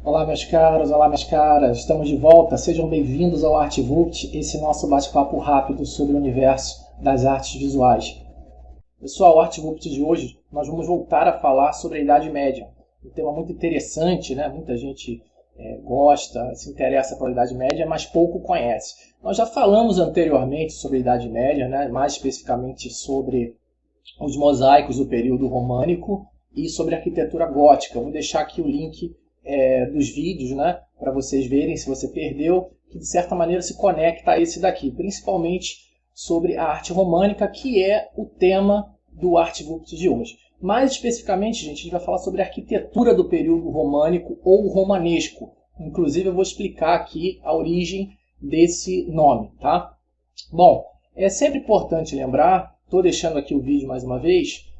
Olá, meus caros, olá, minhas caras, estamos de volta, sejam bem-vindos ao ArtVult, esse nosso bate-papo rápido sobre o universo das artes visuais. Pessoal, o ArtVult de hoje, nós vamos voltar a falar sobre a Idade Média, um tema muito interessante, né? Muita gente gosta, se interessa pela Idade Média, mas pouco conhece. Nós já falamos anteriormente sobre a Idade Média, né? Mais especificamente sobre os mosaicos do período românico e sobre a arquitetura gótica. Eu vou deixar aqui o link dos vídeos, né, para vocês verem se você perdeu, que de certa maneira se conecta a esse daqui, principalmente sobre a arte românica, que é o tema do ArtVult de hoje. Mais especificamente, gente, a gente vai falar sobre a arquitetura do período românico ou romanesco. Inclusive, eu vou explicar aqui a origem desse nome, tá? Bom, é sempre importante lembrar, estou deixando aqui o vídeo mais uma vez.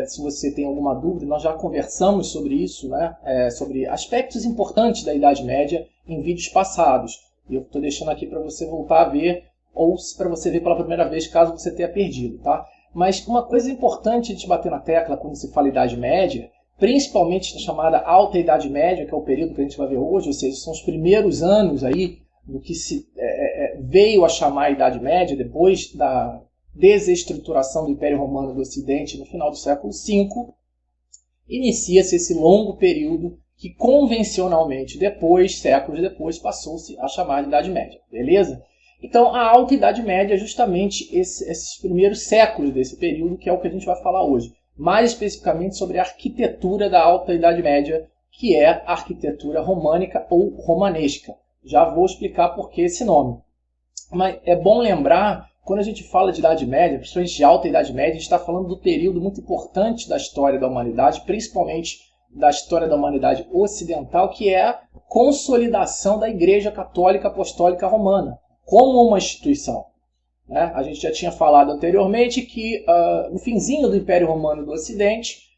Se você tem alguma dúvida, nós já conversamos sobre isso, né? Sobre aspectos importantes da Idade Média em vídeos passados. E eu estou deixando aqui para você voltar a ver, ou para você ver pela primeira vez, caso você tenha perdido. Tá? Mas uma coisa importante de bater na tecla quando se fala Idade Média, principalmente na chamada Alta Idade Média, que é o período que a gente vai ver hoje, ou seja, são os primeiros anos aí do que se veio a chamar a Idade Média, depois da desestruturação do Império Romano do Ocidente no final do século V, inicia-se esse longo período que convencionalmente séculos depois, passou-se a chamar de Idade Média, beleza? Então a Alta Idade Média é justamente esses primeiros séculos desse período, que é o que a gente vai falar hoje, mais especificamente sobre a arquitetura da Alta Idade Média, que é a arquitetura românica ou romanesca. Já vou explicar por que esse nome. Mas é bom lembrar, quando a gente fala de Idade Média, principalmente de Alta Idade Média, a gente está falando do período muito importante da história da humanidade, principalmente da história da humanidade ocidental, que é a consolidação da Igreja Católica Apostólica Romana, como uma instituição. Né? A gente já tinha falado anteriormente que no finzinho do Império Romano do Ocidente,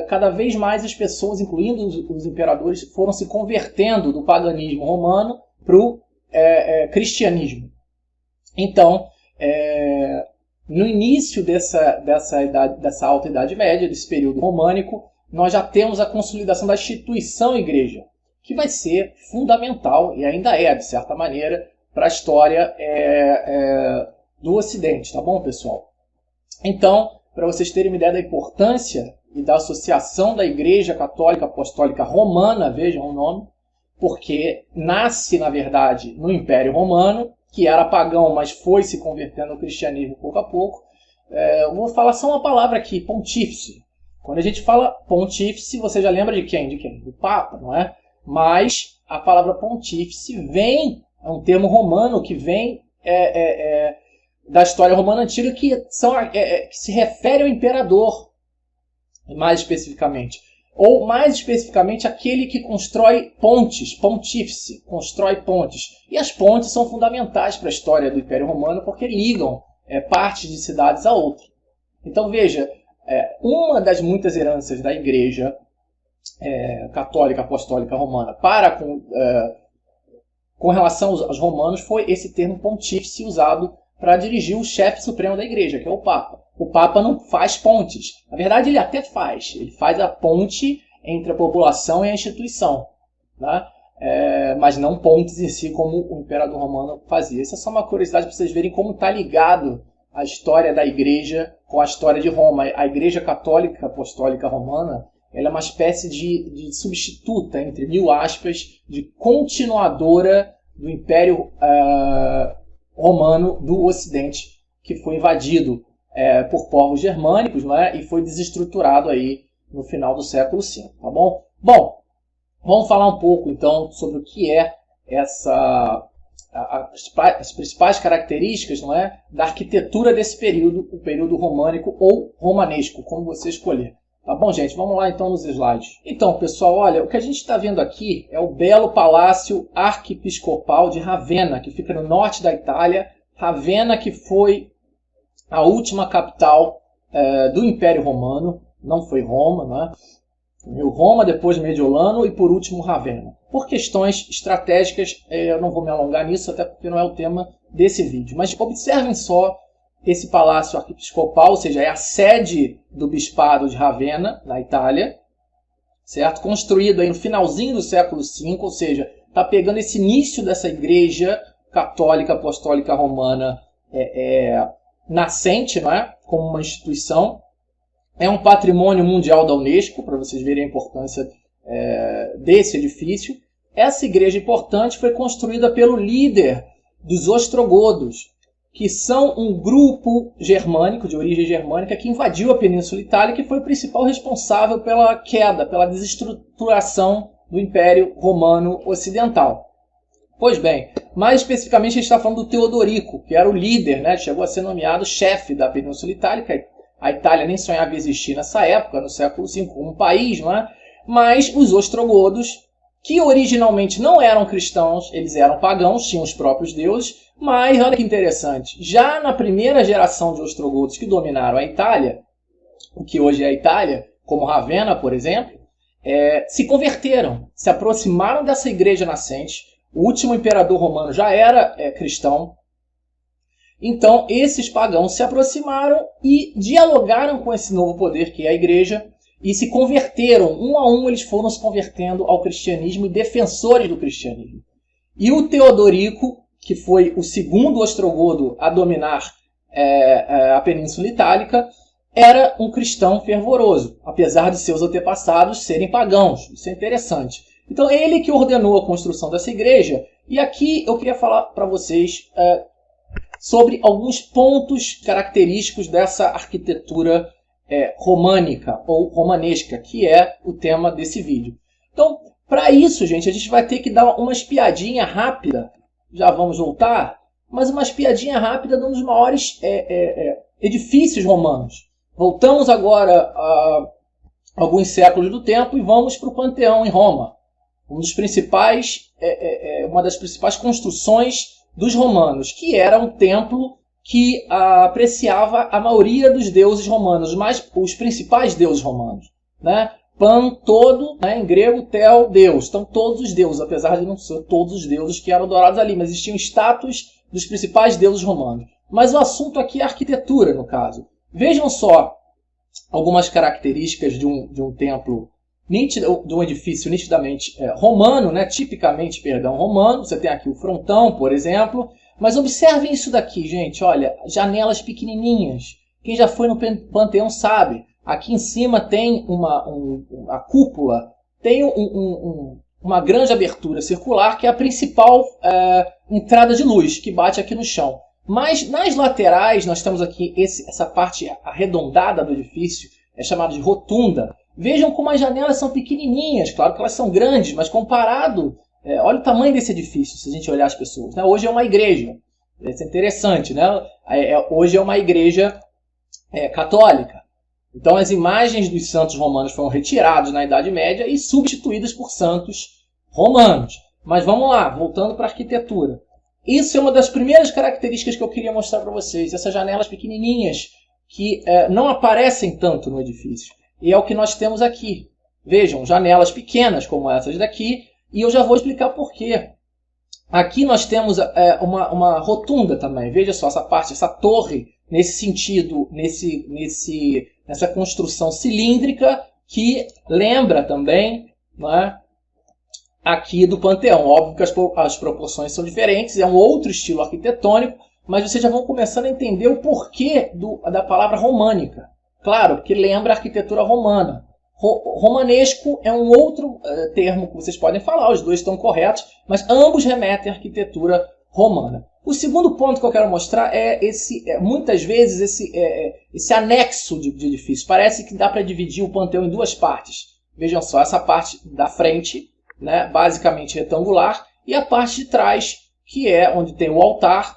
cada vez mais as pessoas, incluindo os imperadores, foram se convertendo do paganismo romano para o cristianismo. Então, no início dessa Alta Idade Média, desse período românico, nós já temos a consolidação da instituição igreja, que vai ser fundamental, e ainda de certa maneira, para a história do Ocidente, tá bom, pessoal? Então, para vocês terem uma ideia da importância e da associação da Igreja Católica Apostólica Romana, vejam o nome, porque nasce, na verdade, no Império Romano, que era pagão, mas foi se convertendo ao cristianismo pouco a pouco. Eu vou falar só uma palavra aqui, pontífice. Quando a gente fala pontífice, você já lembra de quem? Do Papa, não é? Mas a palavra pontífice vem, é um termo romano que vem da história romana antiga, que se refere ao imperador, mais especificamente. Ou, mais especificamente, aquele que constrói pontes, pontífice, constrói pontes. E as pontes são fundamentais para a história do Império Romano porque ligam partes de cidades a outra. Então, veja, uma das muitas heranças da Igreja Católica Apostólica Romana com relação aos romanos foi esse termo pontífice usado para dirigir o chefe supremo da Igreja, que é o Papa. O Papa não faz pontes. Na verdade, ele até faz. Ele faz a ponte entre a população e a instituição. Né? Mas não pontes em si, como o Imperador Romano fazia. Isso é só uma curiosidade para vocês verem como está ligado a história da Igreja com a história de Roma. A Igreja Católica Apostólica Romana ela é uma espécie de substituta, entre mil aspas, de continuadora do Império Romano do Ocidente, que foi invadido por povos germânicos, não é? E foi desestruturado aí no final do século V, tá bom? Bom, vamos falar um pouco então sobre o que é as principais características, não é, da arquitetura desse período, o período românico ou romanesco, como você escolher. Tá bom, gente? Vamos lá então nos slides. Então, pessoal, olha, o que a gente está vendo aqui é o belo Palácio Arquiepiscopal de Ravenna, que fica no norte da Itália. Ravenna, que foi a última capital do Império Romano, não foi Roma, né? Roma, depois Mediolano e por último Ravenna. Por questões estratégicas, eu não vou me alongar nisso, até porque não é o tema desse vídeo. Mas observem só esse palácio arquiepiscopal, ou seja, é a sede do bispado de Ravenna, na Itália. certo? Construído aí no finalzinho do século V, ou seja, está pegando esse início dessa igreja católica apostólica romana nascente, não é? Como uma instituição. É um patrimônio mundial da Unesco, para vocês verem a importância desse edifício. Essa igreja importante foi construída pelo líder dos ostrogodos, que são um grupo germânico, de origem germânica, que invadiu a Península Itálica e foi o principal responsável pela queda, pela desestruturação do Império Romano Ocidental. Pois bem, mais especificamente a gente está falando do Teodorico, que era o líder, né? Chegou a ser nomeado chefe da Península Itálica. A Itália nem sonhava existir nessa época, no século V, como um país, não é? Mas os ostrogodos, que originalmente não eram cristãos, eles eram pagãos, tinham os próprios deuses, mas olha que interessante, já na primeira geração de ostrogodos que dominaram a Itália, o que hoje é a Itália, como Ravenna, por exemplo, se converteram, se aproximaram dessa igreja nascente. O último imperador romano já era cristão. Então, esses pagãos se aproximaram e dialogaram com esse novo poder que é a igreja e se converteram. Um a um, eles foram se convertendo ao cristianismo e defensores do cristianismo. E o Teodorico, que foi o segundo ostrogodo a dominar a Península Itálica, era um cristão fervoroso, apesar de seus antepassados serem pagãos. Isso é interessante. Então, ele que ordenou a construção dessa igreja. E aqui eu queria falar para vocês sobre alguns pontos característicos dessa arquitetura românica ou romanesca, que é o tema desse vídeo. Então, para isso, gente, a gente vai ter que dar uma espiadinha rápida. Já vamos voltar, mas uma espiadinha rápida de um dos maiores edifícios romanos. Voltamos agora a alguns séculos do tempo e vamos para o Panteão em Roma. Uma das principais construções dos romanos, que era um templo que apreciava a maioria dos deuses romanos, os principais deuses romanos, né? Pan, todo, né? Em grego, tel, deus. Então, todos os deuses, apesar de não ser todos os deuses que eram adorados ali, mas existiam estátuas dos principais deuses romanos. Mas o assunto aqui é a arquitetura, no caso. Vejam só algumas características de um templo, de um edifício nitidamente romano, né? Tipicamente, romano. Você tem aqui o frontão, por exemplo. Mas observem isso daqui, gente. Olha, janelas pequenininhas. Quem já foi no Panteão sabe. Aqui em cima tem a cúpula, tem uma grande abertura circular, que é a principal entrada de luz, que bate aqui no chão. Mas nas laterais, nós temos aqui essa parte arredondada do edifício, é chamada de rotunda. Vejam como as janelas são pequenininhas, claro que elas são grandes, mas comparado, olha o tamanho desse edifício, se a gente olhar as pessoas. Né? Hoje é uma igreja, isso é interessante, né? Hoje é uma igreja católica. Então as imagens dos santos romanos foram retiradas na Idade Média e substituídas por santos romanos. Mas vamos lá, voltando para a arquitetura. Isso é uma das primeiras características que eu queria mostrar para vocês. Essas janelas pequenininhas que não aparecem tanto no edifício. E é o que nós temos aqui. Vejam, janelas pequenas como essas daqui. E eu já vou explicar por quê. Aqui nós temos uma rotunda também. Veja só essa parte, essa torre, nesse sentido, nessa construção cilíndrica que lembra também, né, aqui do Panteão. Óbvio que as proporções são diferentes, é um outro estilo arquitetônico, mas vocês já vão começando a entender o porquê da palavra românica. Claro, porque lembra a arquitetura romana. Romanesco é um outro termo que vocês podem falar, os dois estão corretos, mas ambos remetem à arquitetura romana. O segundo ponto que eu quero mostrar é muitas vezes esse anexo de edifício. Parece que dá para dividir o Panteão em duas partes. Vejam só, essa parte da frente, né, basicamente retangular, e a parte de trás, que é onde tem o altar,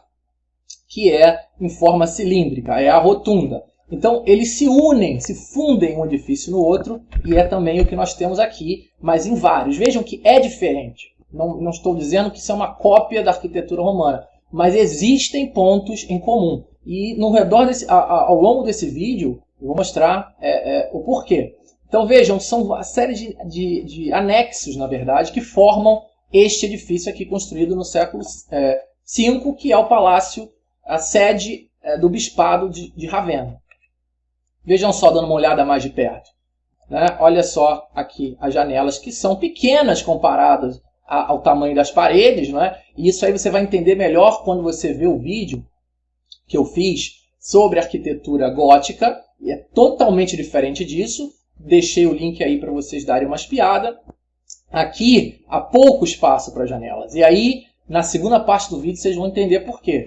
que é em forma cilíndrica, é a rotunda. Então, eles se unem, se fundem um edifício no outro, e é também o que nós temos aqui, mas em vários. Vejam que é diferente. Não estou dizendo que isso é uma cópia da arquitetura romana, mas existem pontos em comum. E no redor ao longo desse vídeo, eu vou mostrar o porquê. Então, vejam, são uma série de anexos, na verdade, que formam este edifício aqui construído no século V, que é o palácio, a sede do bispado de Ravenna. Vejam só, dando uma olhada mais de perto. né? Olha só aqui as janelas, que são pequenas comparadas ao tamanho das paredes, né? E isso aí você vai entender melhor quando você vê o vídeo que eu fiz sobre arquitetura gótica, e é totalmente diferente disso. Deixei o link aí para vocês darem uma espiada. Aqui há pouco espaço para janelas, e aí na segunda parte do vídeo vocês vão entender por quê.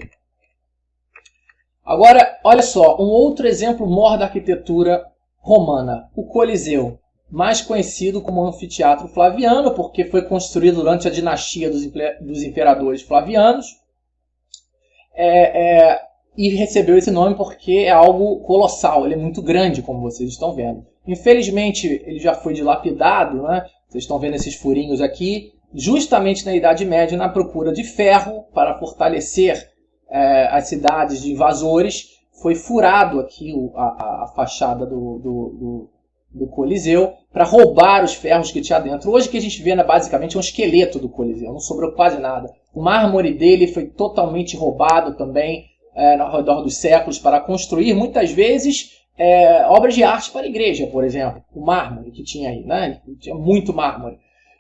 Agora, olha só, um outro exemplo maior da arquitetura romana, o Coliseu, mais conhecido como Anfiteatro Flaviano, porque foi construído durante a dinastia dos imperadores flavianos, e recebeu esse nome porque é algo colossal, ele é muito grande, como vocês estão vendo. Infelizmente, ele já foi dilapidado, né? Vocês estão vendo esses furinhos aqui, justamente na Idade Média, na procura de ferro para fortalecer as cidades de invasores. Foi furado aqui a fachada do Coliseu para roubar os ferros que tinha dentro. Hoje o que a gente vê basicamente é um esqueleto do Coliseu, não sobrou quase nada. O mármore dele foi totalmente roubado também ao redor dos séculos para construir, muitas vezes, obras de arte para a igreja, por exemplo. O mármore que tinha aí, né? Tinha muito mármore.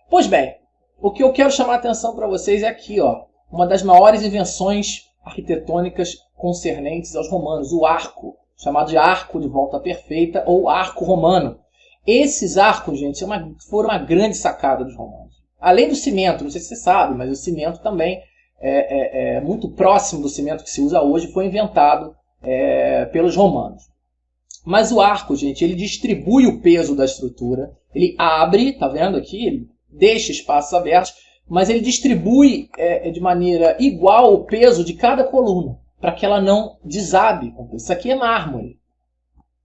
Pois bem, o que eu quero chamar a atenção para vocês é aqui, ó, uma das maiores invenções arquitetônicas concernentes aos romanos, o arco, chamado de arco de volta perfeita ou arco romano. Esses arcos, gente, foram uma grande sacada dos romanos. Além do cimento, não sei se você sabe, mas o cimento também é muito próximo do cimento que se usa hoje, foi inventado pelos romanos. Mas o arco, gente, ele distribui o peso da estrutura, ele abre, tá vendo aqui? Ele deixa espaços abertos, mas ele distribui de maneira igual o peso de cada coluna, para que ela não desabe. Isso aqui é mármore,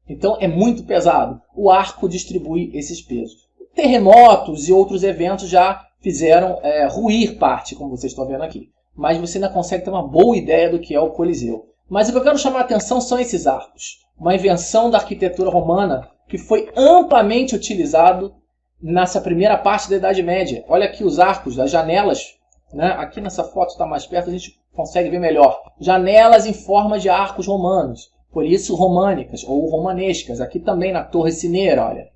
então é muito pesado. O arco distribui esses pesos. Terremotos e outros eventos já fizeram ruir parte, como vocês estão vendo aqui. Mas você ainda consegue ter uma boa ideia do que é o Coliseu. Mas o que eu quero chamar a atenção são esses arcos. Uma invenção da arquitetura romana que foi amplamente utilizado nessa primeira parte da Idade Média. Olha aqui os arcos das janelas, né? Aqui nessa foto está mais perto, a gente consegue ver melhor. Janelas em forma de arcos romanos, por isso românicas ou romanescas. Aqui também na Torre Cineira, olha.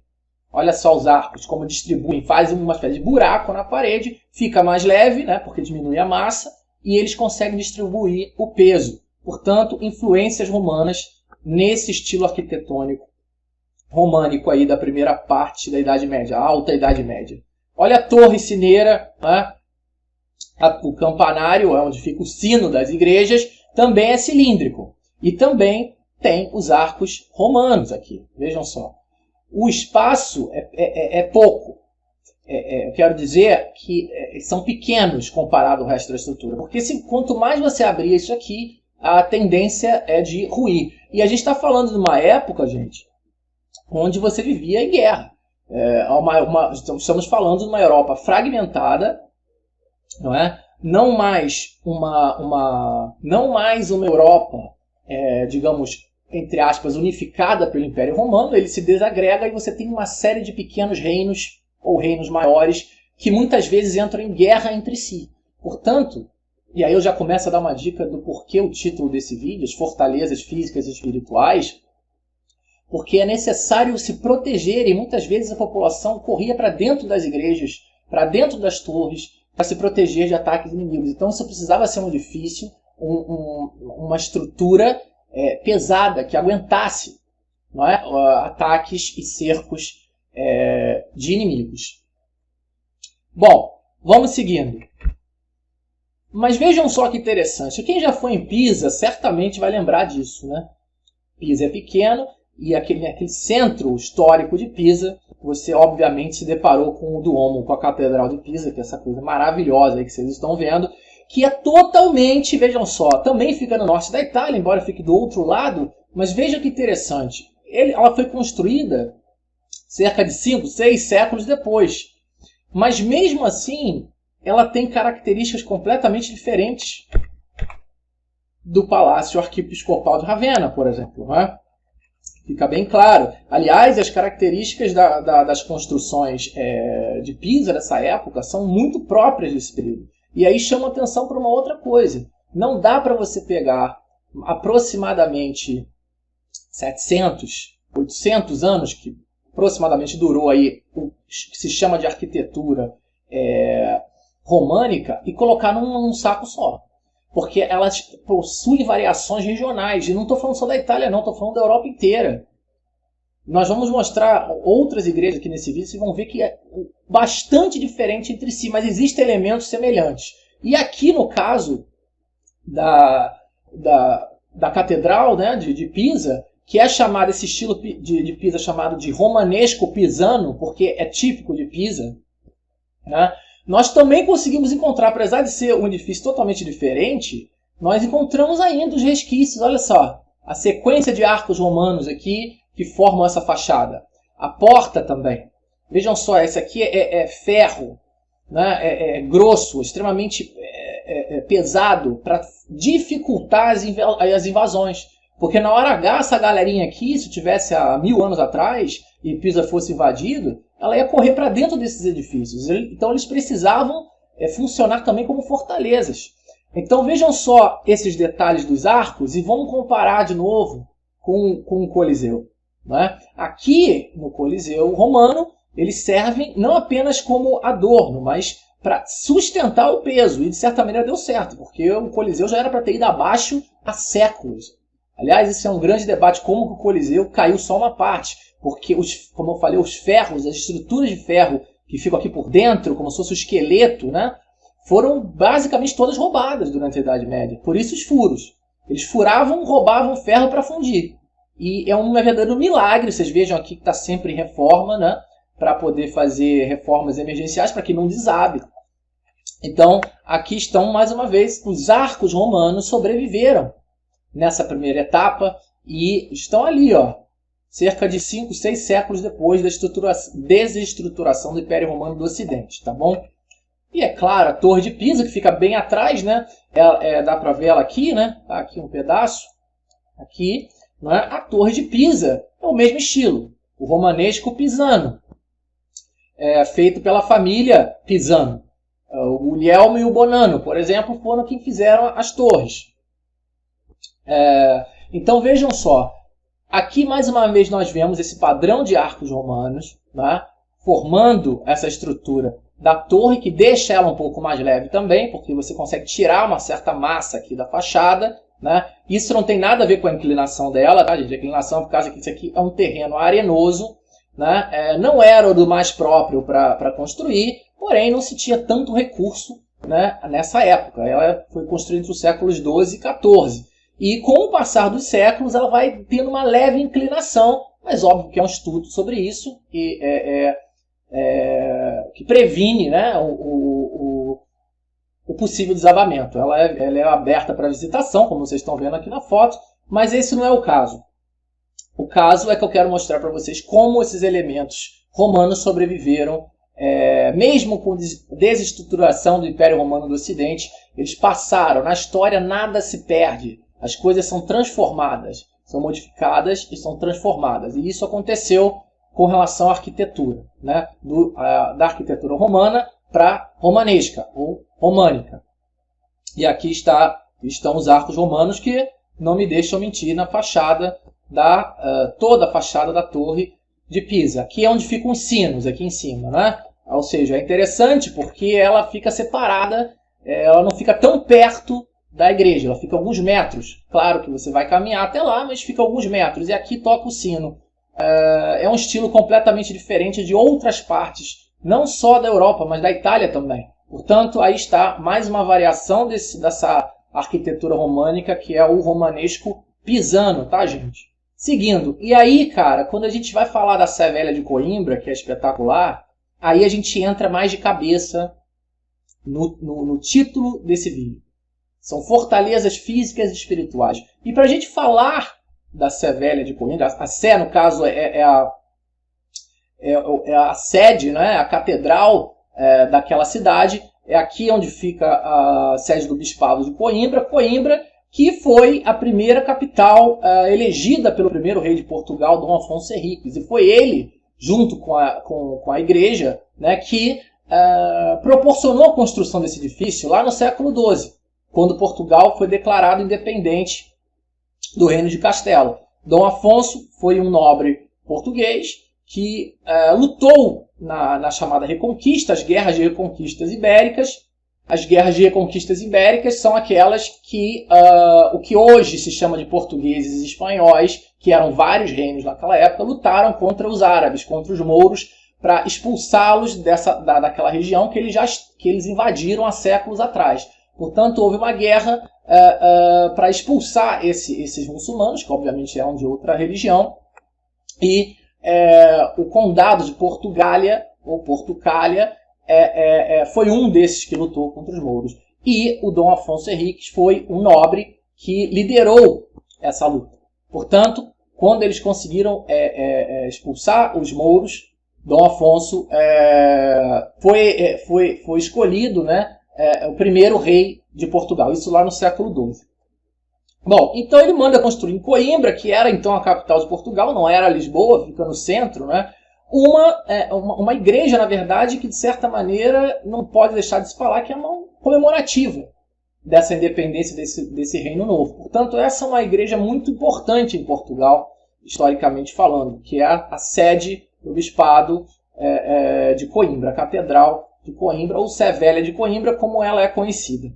Olha só os arcos, como distribuem, fazem uma espécie de buraco na parede, fica mais leve, né? Porque diminui a massa, e eles conseguem distribuir o peso. Portanto, influências romanas nesse estilo arquitetônico românico aí da primeira parte da Idade Média, a Alta Idade Média. Olha a Torre Cineira, né? O campanário, onde fica o sino das igrejas, também é cilíndrico. E também tem os arcos romanos aqui, vejam só. O espaço é pouco. Eu quero dizer que são pequenos comparado ao resto da estrutura. Porque quanto mais você abrir isso aqui, a tendência é de ruir. E a gente está falando de uma época, gente, onde você vivia em guerra. Estamos falando de uma Europa fragmentada, não é? Não mais uma Europa, digamos, entre aspas, unificada pelo Império Romano. Ele se desagrega e você tem uma série de pequenos reinos ou reinos maiores que muitas vezes entram em guerra entre si. Portanto, e aí eu já começo a dar uma dica do porquê o título desse vídeo, as fortalezas físicas e espirituais, porque é necessário se proteger e muitas vezes a população corria para dentro das igrejas, para dentro das torres, para se proteger de ataques inimigos. Então isso precisava ser um edifício, uma estrutura pesada, que aguentasse, não é? Ataques e cercos de inimigos. Bom, vamos seguindo. Mas vejam só que interessante. Quem já foi em Pisa certamente vai lembrar disso, né? Pisa é pequeno e aquele centro histórico de Pisa, você obviamente se deparou com o Duomo, com a Catedral de Pisa, que é essa coisa maravilhosa aí que vocês estão vendo, que é totalmente, vejam só, também fica no norte da Itália, embora fique do outro lado, mas veja que interessante. Ela foi construída cerca de 5, 6 séculos depois. Mas mesmo assim, ela tem características completamente diferentes do Palácio Arquiepiscopal de Ravenna, por exemplo. Não é? Fica bem claro. Aliás, as características das construções de Pisa dessa época são muito próprias desse período. E aí chama atenção para uma outra coisa. Não dá para você pegar aproximadamente 700, 800 anos, que aproximadamente durou aí o que se chama de arquitetura românica e colocar num saco só. Porque elas possuem variações regionais. E não estou falando só da Itália, não. Estou falando da Europa inteira. Nós vamos mostrar outras igrejas aqui nesse vídeo. Vocês vão ver que é bastante diferente entre si. Mas existem elementos semelhantes. E aqui no caso da catedral, né, de Pisa, que é chamado, esse estilo de Pisa chamado de romanesco pisano, porque é típico de Pisa, né? Nós também conseguimos encontrar, apesar de ser um edifício totalmente diferente, nós encontramos ainda os resquícios, olha só, a sequência de arcos romanos aqui que formam essa fachada. A porta também. Vejam só, esse aqui é ferro, né? É grosso, extremamente pesado para dificultar as invasões. Porque na hora H, essa galerinha aqui, se tivesse há 1000 anos atrás e Pisa fosse invadido, ela ia correr para dentro desses edifícios. Então eles precisavam funcionar também como fortalezas. Então vejam só esses detalhes dos arcos e vamos comparar de novo com o Coliseu, né? Aqui no Coliseu romano, eles servem não apenas como adorno, mas para sustentar o peso. E de certa maneira deu certo, porque o Coliseu já era para ter ido abaixo há séculos. Aliás, esse é um grande debate, como que o Coliseu caiu só uma parte. Porque, como eu falei, os ferros, as estruturas de ferro que ficam aqui por dentro, como se fosse o esqueleto, né, foram basicamente todas roubadas durante a Idade Média. Por isso os furos. Eles furavam, roubavam ferro para fundir. E é um verdadeiro milagre. Vocês vejam aqui que está sempre em reforma, né, para poder fazer reformas emergenciais para que não desabe. Então, aqui estão, mais uma vez, os arcos romanos sobreviveram nessa primeira etapa e estão ali, ó, cerca de 5, 6 séculos depois da desestruturação do Império Romano do Ocidente, tá bom? E é claro, a Torre de Pisa, que fica bem atrás, né? Dá para ver ela aqui, né? Tá aqui um pedaço, aqui, né? A Torre de Pisa é o mesmo estilo, o romanesco pisano, feito pela família Pisano. O Guglielmo e o Bonanno, por exemplo, foram quem fizeram as torres. Então vejam só, aqui mais uma vez nós vemos esse padrão de arcos romanos, né, formando essa estrutura da torre, que deixa ela um pouco mais leve também, porque você consegue tirar uma certa massa aqui da fachada, né? Isso não tem nada a ver com a inclinação dela, tá, gente? A inclinação é por causa que isso aqui é um terreno arenoso, né? Não era o do mais próprio para construir, porém não se tinha tanto recurso, né, nessa época. Ela foi construída entre os séculos 12 e 14. E com o passar dos séculos ela vai tendo uma leve inclinação, mas óbvio que é um estudo sobre isso e que previne, né, o possível desabamento. Ela é aberta para visitação, como vocês estão vendo aqui na foto, mas esse não é o caso. O caso é que eu quero mostrar para vocês como esses elementos romanos sobreviveram, mesmo com desestruturação do Império Romano do Ocidente. Eles passaram, na história nada se perde. As coisas são transformadas, são modificadas e são transformadas. E isso aconteceu com relação à arquitetura, né? Da arquitetura romana para romanesca ou românica. E aqui estão os arcos romanos que não me deixam mentir na fachada toda a fachada da Torre de Pisa. Aqui é onde ficam os sinos, aqui em cima, né? Ou seja, é interessante porque ela fica separada, ela não fica tão perto da igreja, ela fica a alguns metros. Claro que você vai caminhar até lá, mas fica a alguns metros. E aqui toca o sino. É um estilo completamente diferente de outras partes, não só da Europa, mas da Itália também. Portanto, aí está mais uma variação dessa arquitetura românica, que é o romanesco pisano, tá, gente? Seguindo. E aí, cara, quando a gente vai falar da Sé Velha de Coimbra, que é espetacular, aí a gente entra mais de cabeça no título desse vídeo. São fortalezas físicas e espirituais. E para a gente falar da Sé Velha de Coimbra, a Sé, no caso, é a sede, né, a catedral daquela cidade. É aqui onde fica a sede do Bispado de Coimbra. Coimbra, que foi a primeira capital elegida pelo primeiro rei de Portugal, Dom Afonso Henriques. E foi ele, junto com a igreja, né, que proporcionou a construção desse edifício lá no século XII. Quando Portugal foi declarado independente do Reino de Castelo. Dom Afonso foi um nobre português que lutou na chamada Reconquista, as guerras de reconquistas ibéricas. As guerras de reconquistas ibéricas são aquelas que o que hoje se chama de portugueses e espanhóis, que eram vários reinos naquela época, lutaram contra os árabes, contra os mouros, para expulsá-los daquela região que eles invadiram há séculos atrás. Portanto, houve uma guerra para expulsar esses muçulmanos, que obviamente eram de outra religião, e o condado de Portugália, ou Portucália, foi um desses que lutou contra os mouros. E o Dom Afonso Henriques foi um nobre que liderou essa luta. Portanto, quando eles conseguiram expulsar os mouros, Dom Afonso foi escolhido, né, o primeiro rei de Portugal. Isso lá no século XII. Bom, então ele manda construir em Coimbra, que era então a capital de Portugal, não era Lisboa, fica no centro, né? Uma igreja, na verdade, que de certa maneira não pode deixar de se falar que é uma comemorativa dessa independência desse reino novo. Portanto, essa é uma igreja muito importante em Portugal, historicamente falando, que é a sede do bispado de Coimbra, a catedral de Coimbra, ou Sé Velha de Coimbra, como ela é conhecida.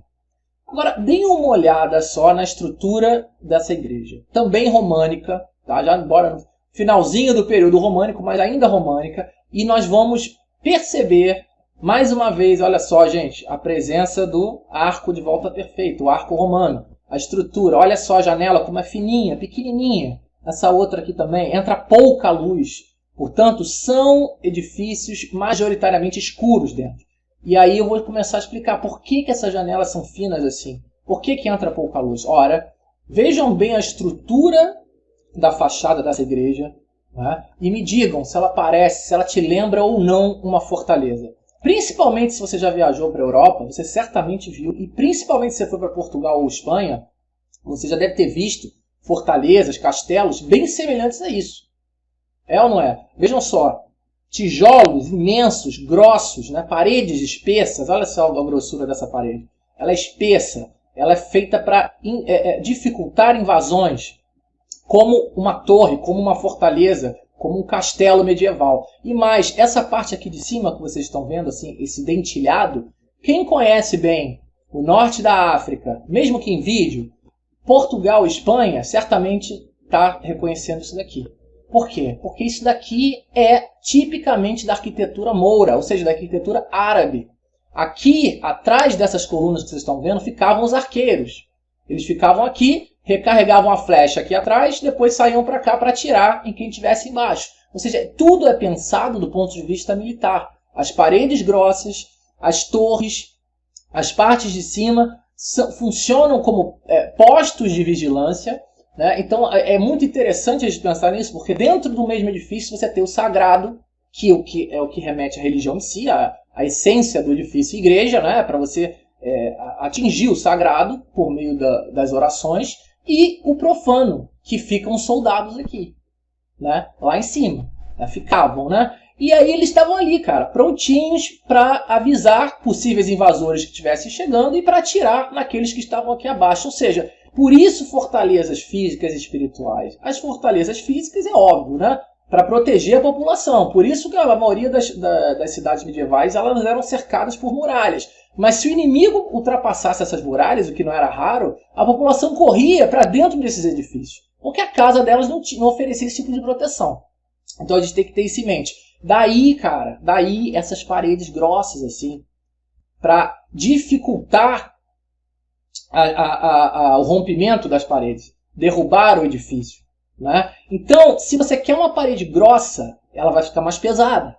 Agora, deem uma olhada só na estrutura dessa igreja, também românica, tá? Já embora no finalzinho do período românico, mas ainda românica, e nós vamos perceber, mais uma vez, olha só, gente, a presença do arco de volta perfeito, o arco romano, a estrutura, olha só a janela como é fininha, pequenininha, essa outra aqui também, entra pouca luz, portanto, são edifícios majoritariamente escuros dentro. E aí eu vou começar a explicar por que essas janelas são finas assim. Por que entra pouca luz? Ora, vejam bem a estrutura da fachada dessa igreja, né? E me digam se ela parece, se ela te lembra ou não uma fortaleza. Principalmente se você já viajou para a Europa, você certamente viu, e principalmente se você foi para Portugal ou Espanha, você já deve ter visto fortalezas, castelos bem semelhantes a isso. É ou não é? Vejam só. Tijolos imensos, grossos, né? Paredes espessas. Olha só a grossura dessa parede. Ela é espessa, ela é feita para dificultar invasões, como uma torre, como uma fortaleza, como um castelo medieval. E mais, essa parte aqui de cima que vocês estão vendo, assim, esse dentilhado, quem conhece bem o norte da África, mesmo que em vídeo, Portugal e Espanha, certamente está reconhecendo isso daqui. Por quê? Porque isso daqui é tipicamente da arquitetura moura, ou seja, da arquitetura árabe. Aqui, atrás dessas colunas que vocês estão vendo, ficavam os arqueiros. Eles ficavam aqui, recarregavam a flecha aqui atrás, depois saíam para cá para atirar em quem estivesse embaixo. Ou seja, tudo é pensado do ponto de vista militar. As paredes grossas, as torres, as partes de cima funcionam como postos de vigilância. Né? Então é muito interessante a gente pensar nisso, porque dentro do mesmo edifício você tem o sagrado, que é o que remete à religião em si, a essência do edifício igreja, né? Para você atingir o sagrado por meio das orações, e o profano, que ficam os soldados aqui, né? Lá em cima, né? Ficavam, né? E aí eles estavam ali, cara, prontinhos para avisar possíveis invasores que estivessem chegando e para atirar naqueles que estavam aqui abaixo. Ou seja, por isso fortalezas físicas e espirituais. As fortalezas físicas é óbvio, né? Para proteger a população. Por isso que a maioria das cidades medievais elas eram cercadas por muralhas. Mas se o inimigo ultrapassasse essas muralhas, o que não era raro, a população corria para dentro desses edifícios. Porque a casa delas não oferecia esse tipo de proteção. Então a gente tem que ter isso em mente. Daí, cara, essas paredes grossas assim, para dificultar o rompimento das paredes, derrubar o edifício. Né? Então, se você quer uma parede grossa, ela vai ficar mais pesada.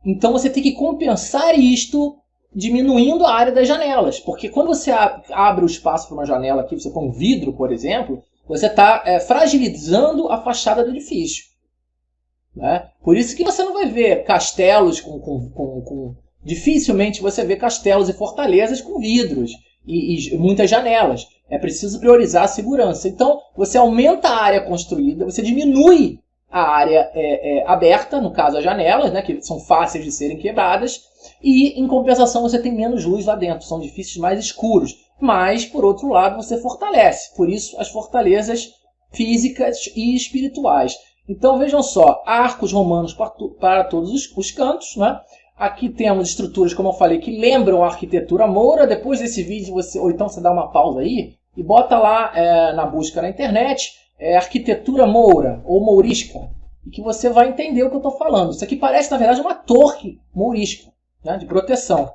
Então você tem que compensar isto diminuindo a área das janelas. Porque quando você abre o espaço para uma janela aqui, você põe um vidro, por exemplo, você está fragilizando a fachada do edifício. Né? Por isso que você não vai ver castelos dificilmente você vê castelos e fortalezas com vidros e muitas janelas. É preciso priorizar a segurança. Então, você aumenta a área construída, você diminui a área aberta, no caso as janelas, né, que são fáceis de serem quebradas, e em compensação você tem menos luz lá dentro, são edifícios mais escuros. Mas, por outro lado, você fortalece. Por isso, as fortalezas físicas e espirituais. Então vejam só, arcos romanos para todos os cantos, né? Aqui temos estruturas, como eu falei, que lembram a arquitetura moura. Depois desse vídeo, ou então você dá uma pausa aí e bota lá na busca na internet, arquitetura moura ou mourisca, e que você vai entender o que eu estou falando. Isso aqui parece, na verdade, uma torre mourisca, né, de proteção.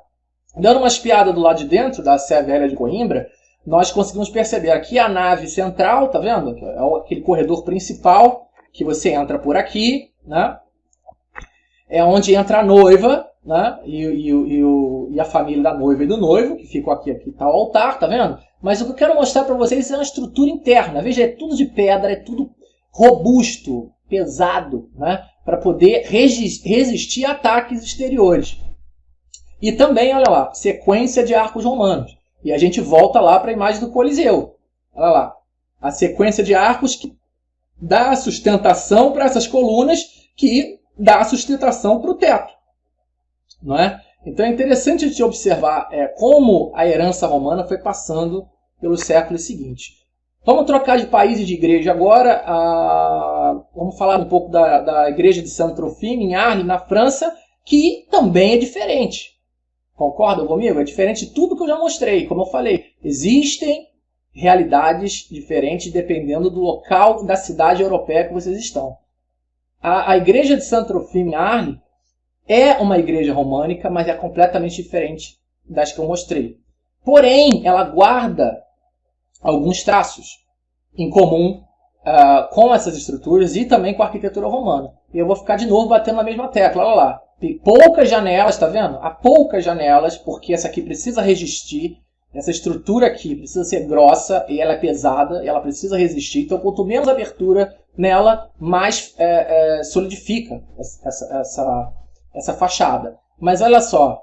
Dando uma espiada do lado de dentro da Sé Velha de Coimbra, nós conseguimos perceber aqui a nave central, tá vendo? É aquele corredor principal, que você entra por aqui, né? É onde entra a noiva, né? E a família da noiva e do noivo, que ficam aqui está o altar, tá vendo? Mas o que eu quero mostrar para vocês é uma estrutura interna. Veja, é tudo de pedra, é tudo robusto, pesado, né? Para poder resistir a ataques exteriores. E também, olha lá, sequência de arcos romanos. E a gente volta lá para a imagem do Coliseu. Olha lá, a sequência de arcos que dá sustentação para essas colunas, que dá sustentação para o teto. Não é? Então é interessante de observar como a herança romana foi passando pelos séculos seguintes. Vamos trocar de país e de igreja agora. Vamos falar um pouco da igreja de Saint-Trophime, em Arles, na França, que também é diferente. Concordam comigo? É diferente de tudo que eu já mostrei. Como eu falei, existem realidades diferentes dependendo do local da cidade europeia que vocês estão. A igreja de Saint-Trophime, em Arles, é uma igreja românica, mas é completamente diferente das que eu mostrei. Porém, ela guarda alguns traços em comum com essas estruturas e também com a arquitetura romana. E eu vou ficar de novo batendo na mesma tecla. Olha lá. Poucas janelas, tá vendo? Há poucas janelas, porque essa aqui precisa resistir. Essa estrutura aqui precisa ser grossa e ela é pesada e ela precisa resistir. Então, quanto menos abertura nela, mais solidifica essa fachada. Mas olha só,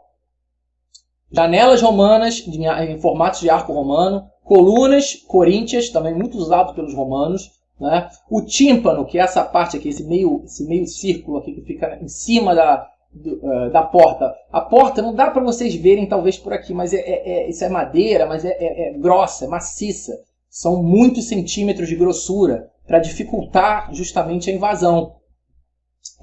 janelas romanas em formatos de arco romano, colunas coríntias, também muito usado pelos romanos, né? O tímpano, que é essa parte aqui, esse meio círculo aqui que fica em cima da porta. A porta não dá para vocês verem talvez por aqui, mas isso é madeira, mas é grossa, é maciça. São muitos centímetros de grossura para dificultar justamente a invasão.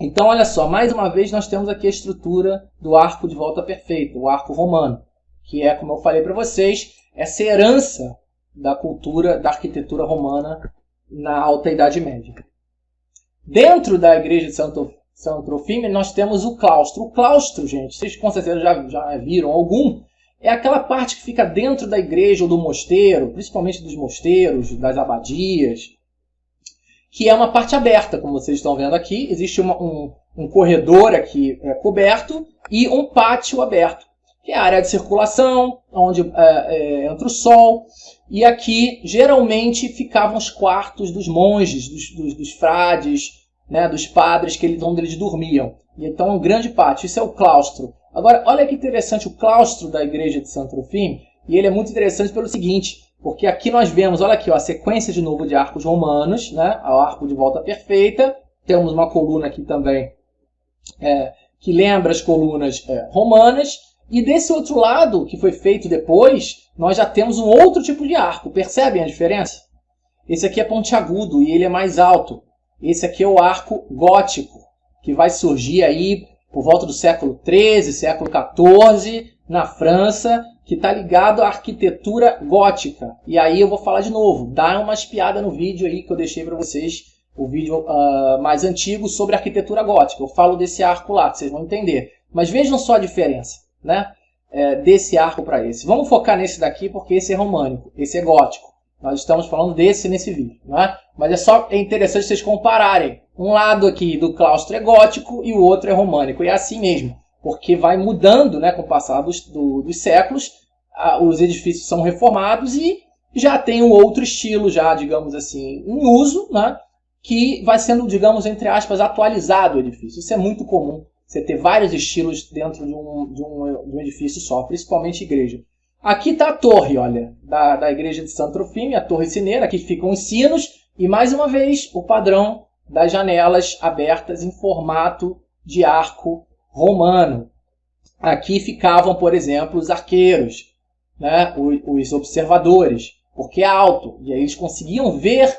Então, olha só, mais uma vez nós temos aqui a estrutura do arco de volta perfeito, o arco romano, que é, como eu falei para vocês, essa herança da cultura, da arquitetura romana na Alta Idade Média. Dentro da igreja de Saint-Trophime, nós temos o claustro. O claustro, gente, vocês com certeza já viram algum, é aquela parte que fica dentro da igreja ou do mosteiro, principalmente dos mosteiros, das abadias, que é uma parte aberta, como vocês estão vendo aqui. Existe um corredor aqui coberto e um pátio aberto, que é a área de circulação, onde entra o sol. E aqui, geralmente, ficavam os quartos dos monges, dos frades, né, dos padres, onde eles dormiam. E então, um grande pátio. Isso é o claustro. Agora, olha que interessante o claustro da igreja de Saint-Trophime. E ele é muito interessante pelo seguinte, porque aqui nós vemos, olha aqui, ó, a sequência de novo de arcos romanos, né, o arco de volta perfeita. Temos uma coluna aqui também que lembra as colunas romanas. E desse outro lado, que foi feito depois, nós já temos um outro tipo de arco. Percebem a diferença? Esse aqui é pontiagudo e ele é mais alto. Esse aqui é o arco gótico, que vai surgir aí por volta do século XIII, século XIV, na França, que está ligado à arquitetura gótica. E aí eu vou falar de novo, dá uma espiada no vídeo aí que eu deixei para vocês, o vídeo mais antigo sobre arquitetura gótica. Eu falo desse arco lá, que vocês vão entender. Mas vejam só a diferença, né? Desse arco para esse. Vamos focar nesse daqui porque esse é românico, esse é gótico. Nós estamos falando desse nesse vídeo, né? Mas é interessante vocês compararem. Um lado aqui do claustro é gótico e o outro é românico. E é assim mesmo, porque vai mudando, né, com o passar dos séculos. Os edifícios são reformados e já tem um outro estilo, já, digamos assim, em uso, né? Que vai sendo, digamos, entre aspas, atualizado o edifício. Isso é muito comum. Você ter vários estilos dentro de um edifício só, principalmente igreja. Aqui está a torre, olha, da igreja de Saint-Trophime, a torre sineira. Aqui ficam os sinos e, mais uma vez, o padrão das janelas abertas em formato de arco romano. Aqui ficavam, por exemplo, os arqueiros, né, os observadores, porque é alto, e aí eles conseguiam ver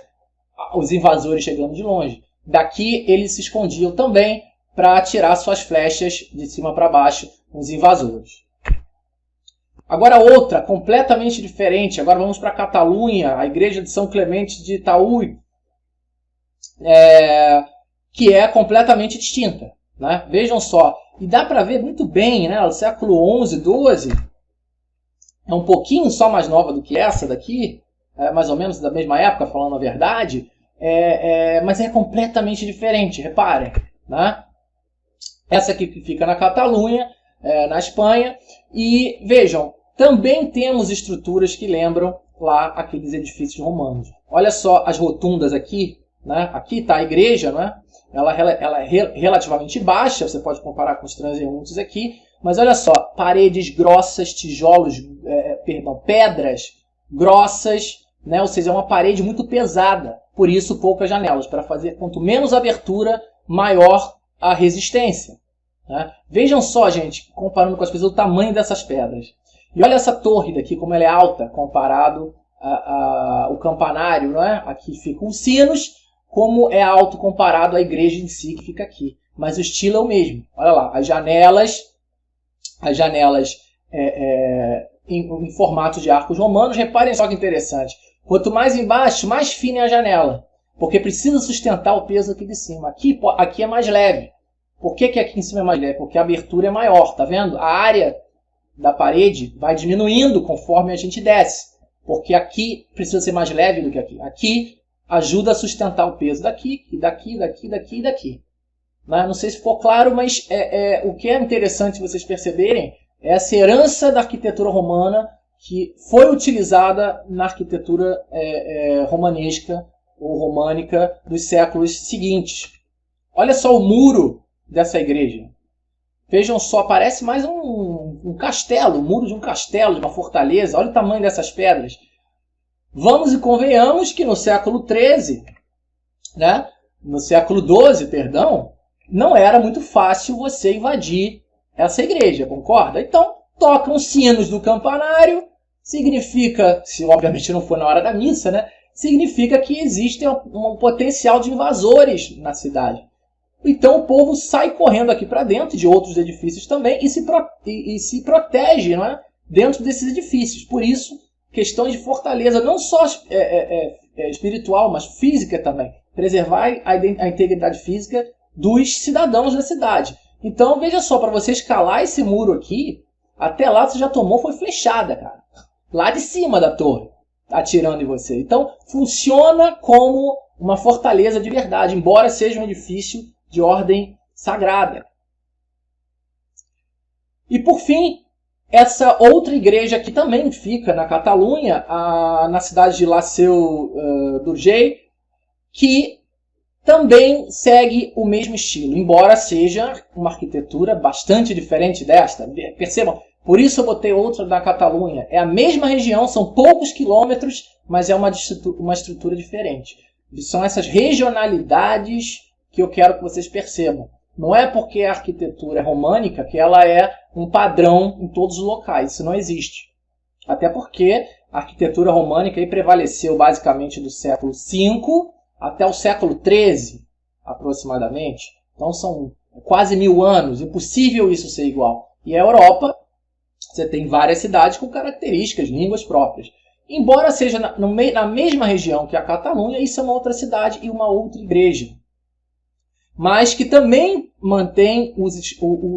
os invasores chegando de longe. daqui eles se escondiam também para atirar suas flechas de cima para baixo nos invasores. Agora outra, completamente diferente. Agora vamos para a Catalunha, a igreja de São Clemente de Taúi, que é completamente distinta, né? Vejam só, e dá para ver muito bem, né? No século XI, XII, é um pouquinho só mais nova do que essa daqui, mais ou menos da mesma época, falando a verdade, mas é completamente diferente, reparem, né? Essa aqui que fica na Catalunha, na Espanha, e vejam, também temos estruturas que lembram lá aqueles edifícios romanos. Olha só as rotundas aqui, né? Aqui está a igreja, né? Ela é relativamente baixa, você pode comparar com os transeuntes aqui, mas olha só, paredes grossas, tijolos, pedras grossas, né? Ou seja, é uma parede muito pesada, por isso poucas janelas, para fazer quanto menos abertura, maior a resistência, né? Vejam só, gente, comparando com as pessoas, o tamanho dessas pedras. E olha essa torre daqui, como ela é alta, comparado ao campanário, né? Aqui ficam os sinos, como é alto comparado à igreja em si, que fica aqui. Mas o estilo é o mesmo. Olha lá, as janelas em formato de arcos romanos. Reparem só que interessante. Quanto mais embaixo, mais fina é a janela, porque precisa sustentar o peso aqui de cima. Aqui é mais leve. Por que aqui em cima é mais leve? Porque a abertura é maior, tá vendo? A área da parede vai diminuindo conforme a gente desce, porque aqui precisa ser mais leve do que aqui. Aqui ajuda a sustentar o peso daqui, e daqui, daqui, daqui e daqui. Não sei se ficou claro, mas o que é interessante vocês perceberem é essa herança da arquitetura romana que foi utilizada na arquitetura romanesca ou românica dos séculos seguintes. Olha só o muro dessa igreja. Vejam só, parece mais um castelo, o muro de um castelo, de uma fortaleza. Olha o tamanho dessas pedras. Vamos e convenhamos que no século XIII, né? No século XII, perdão, não era muito fácil você invadir essa igreja, concorda? Então, tocam os sinos do campanário, significa, se obviamente não for na hora da missa, né? Significa que existe um potencial de invasores na cidade. Então o povo sai correndo aqui para dentro de outros edifícios também e se protege, não é? Dentro desses edifícios. Por isso, questões de fortaleza, não só espiritual, mas física também. Preservar a integridade física dos cidadãos da cidade. Então, veja só, para você escalar esse muro aqui, até lá você já tomou, foi flechada, cara. Lá de cima da torre, atirando em você. Então, funciona como uma fortaleza de verdade, embora seja um edifício de ordem sagrada. E por fim, essa outra igreja que também fica na Catalunha, na cidade de La Seu d'Urgell, que também segue o mesmo estilo, embora seja uma arquitetura bastante diferente desta. Percebam, por isso eu botei outra da Catalunha. É a mesma região, são poucos quilômetros, mas é uma estrutura diferente. E são essas regionalidades que eu quero que vocês percebam. Não é porque a arquitetura é românica que ela é um padrão em todos os locais. Isso não existe. Até porque a arquitetura românica aí prevaleceu basicamente do século V até o século XIII, aproximadamente. Então são quase 1000 anos. Impossível isso ser igual. E a Europa, você tem várias cidades com características, línguas próprias. Embora seja na mesma região que a Catalunha, isso é uma outra cidade e uma outra igreja. Mas que também mantém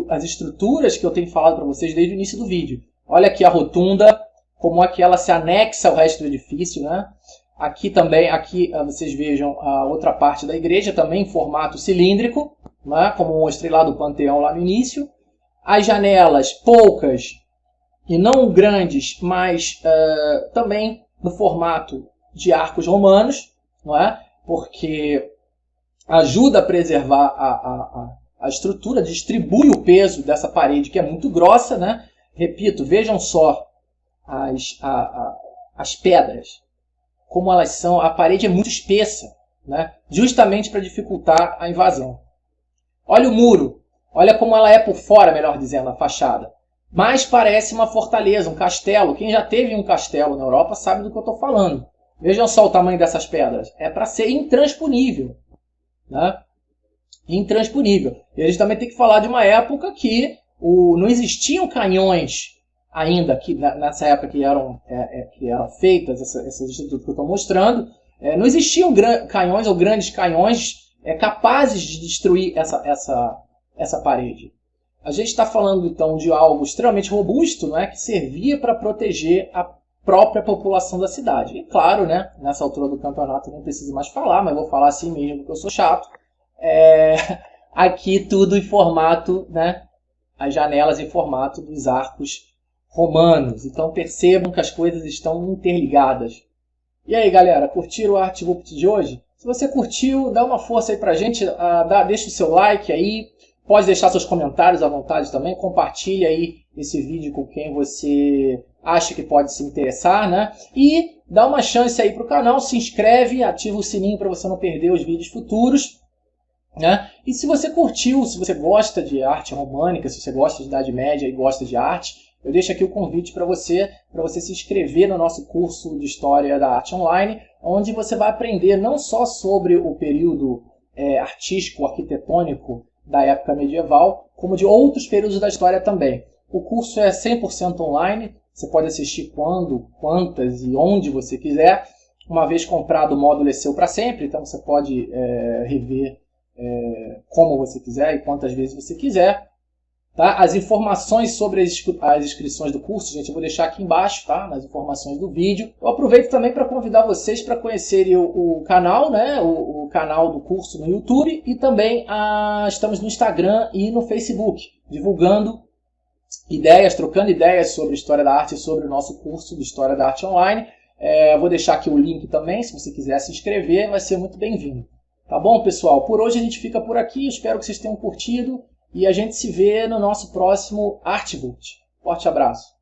as estruturas que eu tenho falado para vocês desde o início do vídeo. Olha aqui a rotunda, como é que ela se anexa ao resto do edifício, né? Aqui também, vocês vejam a outra parte da igreja, também em formato cilíndrico, né? Como mostrei lá do Panteão lá no início. As janelas, poucas e não grandes, mas também no formato de arcos romanos, não é? Porque ajuda a preservar a estrutura, distribui o peso dessa parede que é muito grossa, né? Repito, vejam só as pedras, como elas são. A parede é muito espessa, né? Justamente para dificultar a invasão. Olha o muro, olha como ela é por fora, melhor dizendo, a fachada. Mas parece uma fortaleza, um castelo. Quem já teve um castelo na Europa sabe do que eu estou falando. Vejam só o tamanho dessas pedras. É para ser intransponível. né? Intransponível. E a gente também tem que falar de uma época que não existiam canhões ainda, que nessa época que eram feitas essas estruturas que eu estou mostrando, não existiam canhões ou grandes canhões capazes de destruir essa parede. A gente está falando então de algo extremamente robusto, não é, que servia para proteger a própria população da cidade. E claro, né, nessa altura do campeonato eu não preciso mais falar, mas vou falar assim mesmo porque eu sou chato. Aqui tudo em formato, né, as janelas em formato dos arcos romanos. Então percebam que as coisas estão interligadas. E aí, galera, curtiram o ArtVupt de hoje? Se você curtiu, dá uma força aí pra gente, deixa o seu like aí, pode deixar seus comentários à vontade também, compartilha aí esse vídeo com quem você acha que pode se interessar, né? E dá uma chance aí pro canal, se inscreve, ativa o sininho para você não perder os vídeos futuros, né? E se você curtiu, se você gosta de arte românica, se você gosta de Idade Média e gosta de arte, eu deixo aqui o convite para você se inscrever no nosso curso de História da Arte Online, onde você vai aprender não só sobre o período artístico, arquitetônico da época medieval, como de outros períodos da história também. O curso é 100% online, você pode assistir quando, quantas e onde você quiser. Uma vez comprado, o módulo é seu para sempre, então você pode rever como você quiser e quantas vezes você quiser. Tá? As informações sobre as inscrições do curso, gente, eu vou deixar aqui embaixo, tá? Nas informações do vídeo. Eu aproveito também para convidar vocês para conhecerem o canal, né? O canal do curso no YouTube, e também estamos no Instagram e no Facebook, divulgando ideias, trocando ideias sobre História da Arte e sobre o nosso curso de História da Arte Online. Eu vou deixar aqui o link também, se você quiser se inscrever, vai ser muito bem-vindo. Tá bom, pessoal? Por hoje a gente fica por aqui, espero que vocês tenham curtido. E a gente se vê no nosso próximo ArtVupt. Forte abraço!